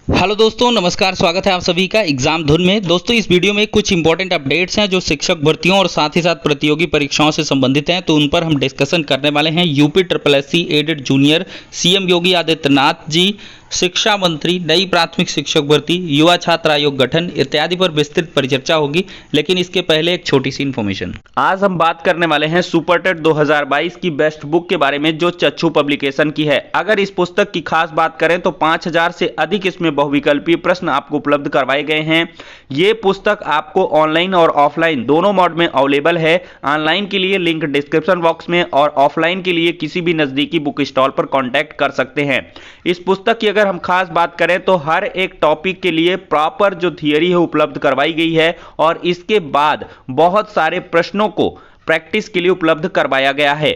Hello दोस्तों, नमस्कार। स्वागत है आप सभी का एग्जाम धुन में। दोस्तों, इस वीडियो में कुछ इंपॉर्टेंट अपडेट्स हैं जो शिक्षक भर्तियों और साथ ही साथ प्रतियोगी परीक्षाओं से संबंधित हैं, तो उन पर हम डिस्कशन करने वाले हैं। UP SSSC aided junior, CM Yogi Adityanath ji, शिक्षा मंत्री, नई प्राथमिक शिक्षक भर्ती, युवा छात्र आयोग गठन इत्यादि पर विस्तृत परिचर्चा होगी। लेकिन इसके पहले एक छोटी सी इन्फॉर्मेशन। आज हम बात करने वाले हैं सुपर टेट 2022 की बेस्ट बुक के बारे में, जो चच्चू पब्लिकेशन की है। अगर इस पुस्तक की खास बात करें तो 5000 से अधिक इसमें बहुविकल्पीय प्रश्न आपको उपलब्ध करवाए गए हैं। ये पुस्तक आपको ऑनलाइन और ऑफलाइन दोनों मोड में अवेलेबल है। ऑनलाइन के लिए लिंक डिस्क्रिप्शन बॉक्स में और ऑफलाइन के लिए किसी भी नजदीकी बुक स्टॉल पर कांटेक्ट कर सकते हैं। इस पुस्तक की अगर हम खास बात करें तो हर एक टॉपिक के लिए प्रॉपर जो थियरी है उपलब्ध करवाई गई है और इसके बाद बहुत सारे प्रश्नों को प्रैक्टिस के लिए उपलब्ध करवाया गया है।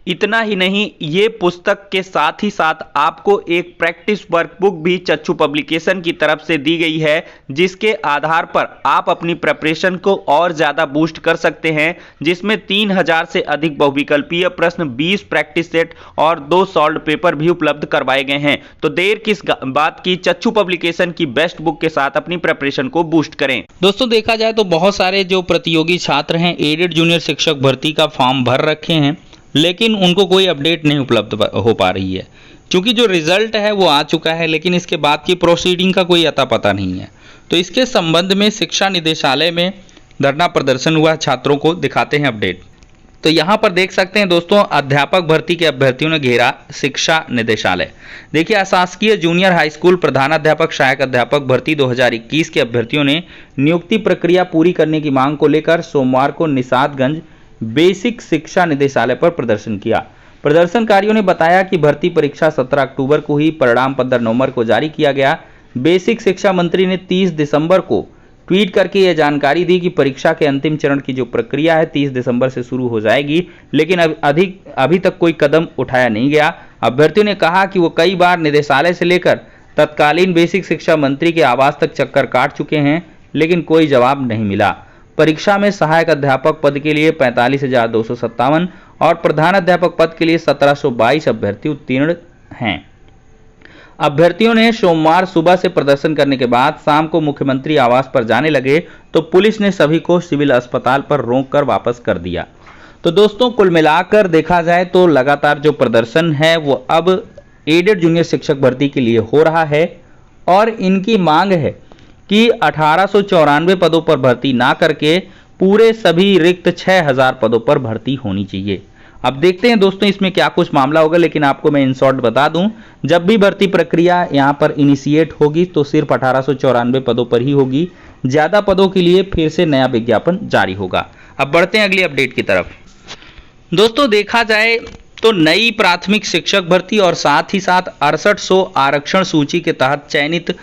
इतना ही नहीं, ये पुस्तक के साथ ही साथ आपको एक प्रैक्टिस वर्कबुक भी चच्चू पब्लिकेशन की तरफ से दी गई है, जिसके आधार पर आप अपनी प्रिपरेशन को और ज्यादा बूस्ट कर सकते हैं, जिसमें 3000 से अधिक बहुविकल्पीय प्रश्न, 20 प्रैक्टिस सेट और 2 सॉल्व पेपर भी उपलब्ध करवाए गए हैं। तो देर किस बात की, चच्चू पब्लिकेशन की बेस्ट बुक के साथ अपनी प्रिपरेशन को बूस्ट करें। दोस्तों, देखा जाए तो बहुत सारे जो प्रतियोगी छात्र हैं एडेड जूनियर शिक्षक भर्ती का फॉर्म भर रखे हैं, लेकिन उनको कोई अपडेट नहीं उपलब्ध हो पा रही है। क्योंकि जो रिजल्ट है वो आ चुका है, लेकिन इसके बाद की प्रोसीडिंग का कोई अता पता नहीं है। तो इसके संबंध में शिक्षा निदेशालय में धरना प्रदर्शन हुआ, छात्रों को दिखाते हैं अपडेट। तो यहाँ पर देख सकते हैं दोस्तों, अध्यापक भर्ती के अभ्यर्थियों ने घेरा शिक्षा निदेशालय। देखिए, अशासकीय जूनियर हाई स्कूल प्रधानाध्यापक सहायक अध्यापक भर्ती 2021 के अभ्यर्थियों ने नियुक्ति प्रक्रिया पूरी करने की मांग को लेकर सोमवार को निषादगंज बेसिक शिक्षा निदेशालय पर प्रदर्शन किया। प्रदर्शनकारियों ने बताया कि भर्ती परीक्षा 17 अक्टूबर को ही, परिणाम 15 नवंबर को जारी किया गया। बेसिक शिक्षा मंत्री ने 30 दिसंबर को ट्वीट करके यह जानकारी दी कि परीक्षा के अंतिम चरण की जो प्रक्रिया है 30 दिसंबर से शुरू हो जाएगी, लेकिन अभी तक कोई कदम उठाया नहीं गया। अभ्यर्थियों ने कहा कि वो कई बार निदेशालय से लेकर तत्कालीन बेसिक शिक्षा मंत्री के आवास तक चक्कर काट चुके हैं, लेकिन कोई जवाब नहीं मिला। परीक्षा में सहायक अध्यापक पद के लिए 45,257 और प्रधानाध्यापक पद के लिए 1722 अभ्यर्थी उत्तीर्ण हैं। अभ्यर्थियों ने सोमवार सुबह से प्रदर्शन करने के बाद शाम को मुख्यमंत्री आवास पर जाने लगे तो पुलिस ने सभी को सिविल अस्पताल पर रोककर वापस कर दिया। तो दोस्तों, कुल मिलाकर देखा जाए तो लगातार जो प्रदर्शन है वो अब एडेड जूनियर शिक्षक भर्ती के लिए हो रहा है और इनकी मांग है कि 1894 पदों पर भर्ती ना करके पूरे सभी रिक्त 6000 पदों पर भर्ती होनी चाहिए। अब देखते हैं दोस्तों इसमें क्या कुछ मामला होगा, लेकिन आपको मैं इन शॉर्ट बता दूं, जब भी भर्ती प्रक्रिया यहां पर इनिशिएट होगी तो सिर्फ 1894 पदों पर ही होगी। ज्यादा पदों के लिए फिर से नया विज्ञापन जारी होगा। अब बढ़ते हैं अगली अपडेट की तरफ। दोस्तों, देखा जाए तो नई प्राथमिक शिक्षक भर्ती और साथ ही साथ 6800 आरक्षण सूची के तहत चयनित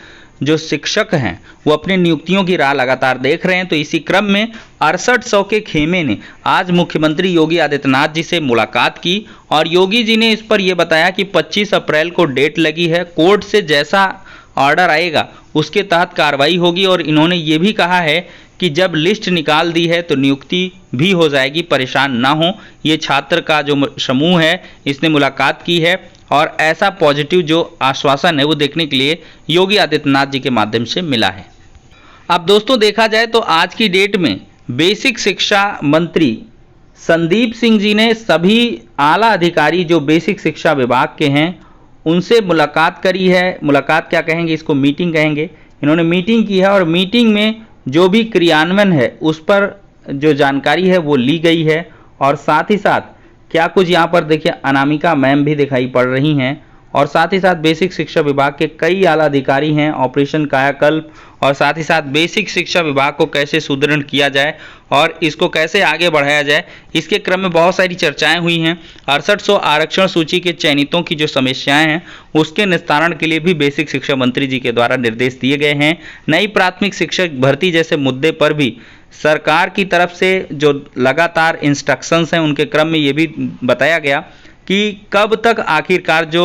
जो शिक्षक हैं वो अपनी नियुक्तियों की राह लगातार देख रहे हैं। तो इसी क्रम में 6800 के खेमे ने आज मुख्यमंत्री योगी आदित्यनाथ जी से मुलाकात की और योगी जी ने इस पर यह बताया कि 25 अप्रैल को डेट लगी है, कोर्ट से जैसा ऑर्डर आएगा उसके तहत कार्रवाई होगी। और इन्होंने ये भी कहा है कि जब लिस्ट निकाल दी है तो नियुक्ति भी हो जाएगी, परेशान ना हो। ये छात्र का जो समूह है इसने मुलाकात की है और ऐसा पॉजिटिव जो आश्वासन है वो देखने के लिए योगी आदित्यनाथ जी के माध्यम से मिला है। अब दोस्तों, देखा जाए तो आज की डेट में बेसिक शिक्षा मंत्री संदीप सिंह जी ने सभी आला अधिकारी जो बेसिक शिक्षा विभाग के हैं उनसे मुलाकात करी है। मुलाकात क्या कहेंगे, इसको मीटिंग कहेंगे। इन्होंने मीटिंग की है और मीटिंग में जो भी क्रियान्वयन है उस पर जो जानकारी है वो ली गई है। और साथ ही साथ क्या कुछ यहाँ पर देखिए, अनामिका मैम भी दिखाई पड़ रही हैं और साथ ही साथ बेसिक शिक्षा विभाग के कई आला अधिकारी हैं। ऑपरेशन कायाकल्प और साथ ही साथ बेसिक शिक्षा विभाग को कैसे सुदृढ़ किया जाए और इसको कैसे आगे बढ़ाया जाए, इसके क्रम में बहुत सारी चर्चाएं हुई हैं। 6800 आरक्षण सूची के चयनितों की जो समस्याएं हैं उसके निस्तारण के लिए भी बेसिक शिक्षा मंत्री जी के द्वारा निर्देश दिए गए हैं। नई प्राथमिक शिक्षक भर्ती जैसे मुद्दे पर भी सरकार की तरफ से जो लगातार इंस्ट्रक्शंस हैं उनके क्रम में ये भी बताया गया कि कब तक आखिरकार जो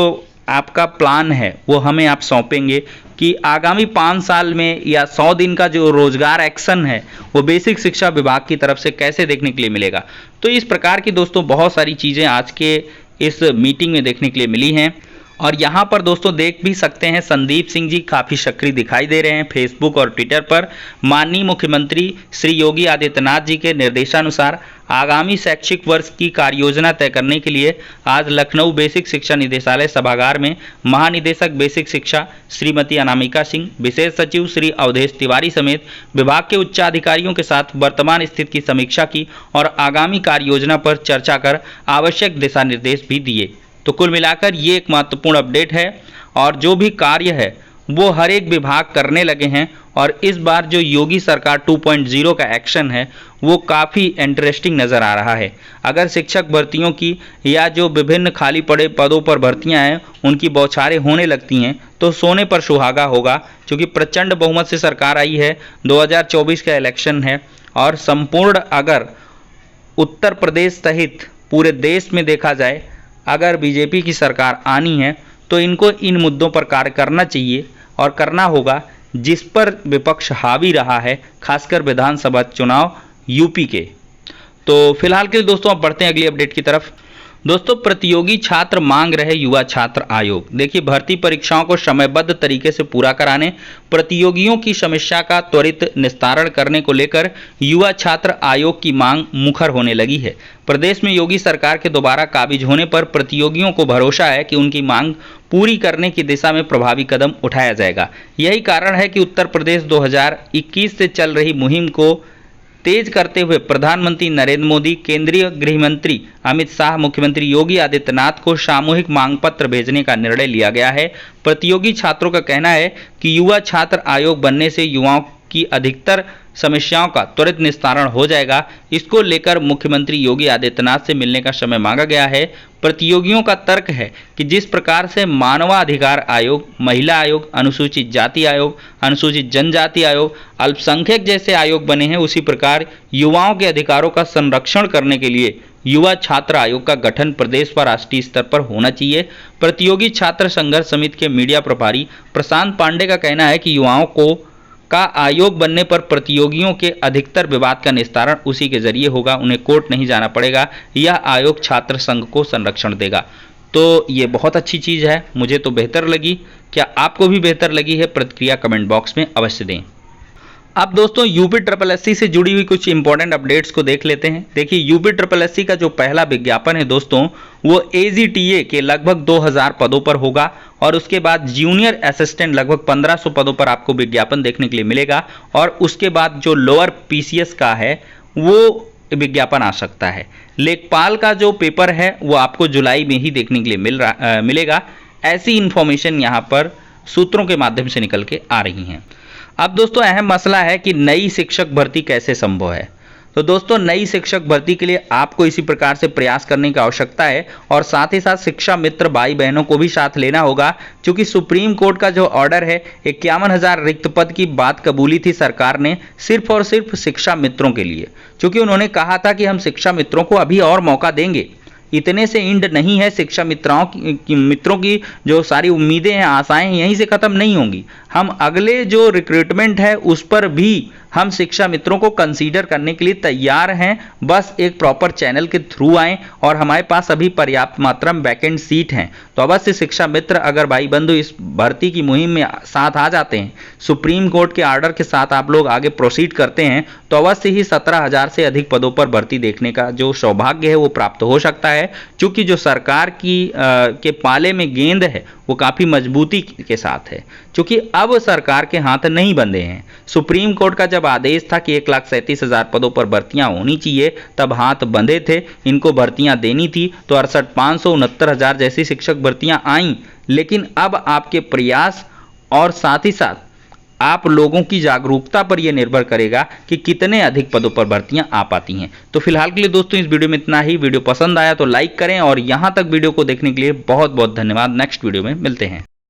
आपका प्लान है वो हमें आप सौंपेंगे कि आगामी 5 साल में या 100 दिन का जो रोजगार एक्शन है वो बेसिक शिक्षा विभाग की तरफ से कैसे देखने के लिए मिलेगा। तो इस प्रकार की दोस्तों बहुत सारी चीज़ें आज के इस मीटिंग में देखने के लिए मिली हैं। और यहाँ पर दोस्तों देख भी सकते हैं संदीप सिंह जी काफ़ी सक्रिय दिखाई दे रहे हैं फेसबुक और ट्विटर पर। माननीय मुख्यमंत्री श्री योगी आदित्यनाथ जी के निर्देशानुसार आगामी शैक्षिक वर्ष की कार्ययोजना तय करने के लिए आज लखनऊ बेसिक शिक्षा निदेशालय सभागार में महानिदेशक बेसिक शिक्षा श्रीमती अनामिका सिंह, विशेष सचिव श्री अवधेश तिवारी समेत विभाग के उच्चाधिकारियों के साथ वर्तमान स्थिति की समीक्षा की और आगामी कार्ययोजना पर चर्चा कर आवश्यक दिशा निर्देश भी दिए। तो कुल मिलाकर ये एक महत्वपूर्ण अपडेट है और जो भी कार्य है वो हर एक विभाग करने लगे हैं और इस बार जो योगी सरकार 2.0 का एक्शन है वो काफ़ी इंटरेस्टिंग नज़र आ रहा है। अगर शिक्षक भर्तियों की या जो विभिन्न खाली पड़े पदों पर भर्तियां हैं उनकी बौछारें होने लगती हैं तो सोने पर सुहागा होगा, क्योंकि प्रचंड बहुमत से सरकार आई है, 2024 का इलेक्शन है और संपूर्ण अगर उत्तर प्रदेश सहित पूरे देश में देखा जाए अगर बीजेपी की सरकार आनी है तो इनको इन मुद्दों पर कार्य करना चाहिए और करना होगा जिस पर विपक्ष हावी रहा है, खासकर विधानसभा चुनाव यूपी के। तो फिलहाल के लिए दोस्तों अब बढ़ते हैं अगली अपडेट की तरफ। दोस्तों प्रतियोगी छात्र मांग रहे युवा छात्र आयोग। देखिए भर्ती परीक्षाओं को समयबद्ध तरीके से पूरा कराने, प्रतियोगियों की समस्या का त्वरित निस्तारण करने को लेकर युवा छात्र आयोग की मांग मुखर होने लगी है। प्रदेश में योगी सरकार के दोबारा काबिज होने पर प्रतियोगियों को भरोसा है कि उनकी मांग पूरी करने की दिशा में प्रभावी कदम उठाया जाएगा। यही कारण है कि उत्तर प्रदेश 2021 से चल रही मुहिम को तेज करते हुए प्रधानमंत्री नरेंद्र मोदी, केंद्रीय गृह मंत्री अमित शाह, मुख्यमंत्री योगी आदित्यनाथ को सामूहिक मांग पत्र भेजने का निर्णय लिया गया है। प्रतियोगी छात्रों का कहना है कि युवा छात्र आयोग बनने से युवाओं की अधिकतर समस्याओं का त्वरित निस्तारण हो जाएगा। इसको लेकर मुख्यमंत्री योगी आदित्यनाथ से मिलने का समय मांगा गया है। प्रतियोगियों का तर्क है कि जिस प्रकार से मानवाधिकार आयोग, महिला आयोग, अनुसूचित जाति आयोग, अनुसूचित जनजाति आयोग, अल्पसंख्यक जैसे आयोग बने हैं, उसी प्रकार युवाओं के अधिकारों का संरक्षण करने के लिए युवा छात्र आयोग का गठन प्रदेश व राष्ट्रीय स्तर पर होना चाहिए। प्रतियोगी छात्र संघर्ष समिति के मीडिया प्रभारी प्रशांत पांडे का कहना है कि युवाओं का आयोग बनने पर प्रतियोगियों के अधिकतर विवाद का निस्तारण उसी के जरिए होगा, उन्हें कोर्ट नहीं जाना पड़ेगा। यह आयोग छात्र संघ को संरक्षण देगा। तो ये बहुत अच्छी चीज़ है, मुझे तो बेहतर लगी। क्या आपको भी बेहतर लगी है? प्रतिक्रिया कमेंट बॉक्स में अवश्य दें। अब दोस्तों यूपी SSSC से जुड़ी हुई कुछ इंपॉर्टेंट अपडेट्स को देख लेते हैं। देखिए यूपी SSSC का जो पहला विज्ञापन है दोस्तों वो AGTA के लगभग 2000 पदों पर होगा और उसके बाद जूनियर असिस्टेंट लगभग 1500 पदों पर आपको विज्ञापन देखने के लिए मिलेगा और उसके बाद जो लोअर PCS का है वो विज्ञापन आ सकता है। लेखपाल का जो पेपर है वो आपको जुलाई में ही देखने के लिए मिलेगा। ऐसी इंफॉर्मेशन यहाँ पर सूत्रों के माध्यम से निकल के आ रही हैं। अब दोस्तों अहम मसला है कि नई शिक्षक भर्ती कैसे संभव है। तो दोस्तों नई शिक्षक भर्ती के लिए आपको इसी प्रकार से प्रयास करने की आवश्यकता है और साथ ही साथ शिक्षा मित्र भाई बहनों को भी साथ लेना होगा, क्योंकि सुप्रीम कोर्ट का जो ऑर्डर है 51,000 रिक्त पद की बात कबूली थी सरकार ने सिर्फ और सिर्फ शिक्षा मित्रों के लिए, क्योंकि उन्होंने कहा था कि हम शिक्षा मित्रों को अभी और मौका देंगे। इतने से इंड नहीं है, शिक्षा मित्रों की जो सारी उम्मीदें हैं, आशाएं यहीं से ख़त्म नहीं होंगी। हम अगले जो रिक्रूटमेंट है उस पर भी हम शिक्षा मित्रों को कंसीडर करने के लिए तैयार हैं। बस एक प्रॉपर चैनल के थ्रू आएँ और हमारे पास अभी पर्याप्त मात्रा में वैकेंट सीट हैं। तो अवश्य शिक्षा मित्र अगर भाई बंधु इस भर्ती की मुहिम में साथ आ जाते हैं, सुप्रीम कोर्ट के ऑर्डर के साथ आप लोग आगे प्रोसीड करते हैं तो अवश्य ही 17,000 से अधिक पदों पर भर्ती देखने का जो सौभाग्य है वो प्राप्त हो सकता है, क्योंकि जो सरकार के पाले में गेंद है वो काफ़ी मजबूती के साथ है, क्योंकि अब सरकार के हाथ नहीं बंधे हैं। सुप्रीम कोर्ट का जब आदेश था कि 1,37,000 पदों पर भर्तियां होनी चाहिए तब हाथ बंधे थे, इनको भर्तियां देनी थी तो 68,569,000 जैसी शिक्षक भर्तियां आईं। लेकिन अब आपके प्रयास और साथ ही साथ आप लोगों की जागरूकता पर यह निर्भर करेगा कि कितने अधिक पदों पर भर्तियां आ पाती हैं। तो फिलहाल के लिए दोस्तों इस वीडियो में इतना ही। वीडियो पसंद आया तो लाइक करें और यहां तक वीडियो को देखने के लिए बहुत बहुत धन्यवाद। नेक्स्ट वीडियो में मिलते हैं।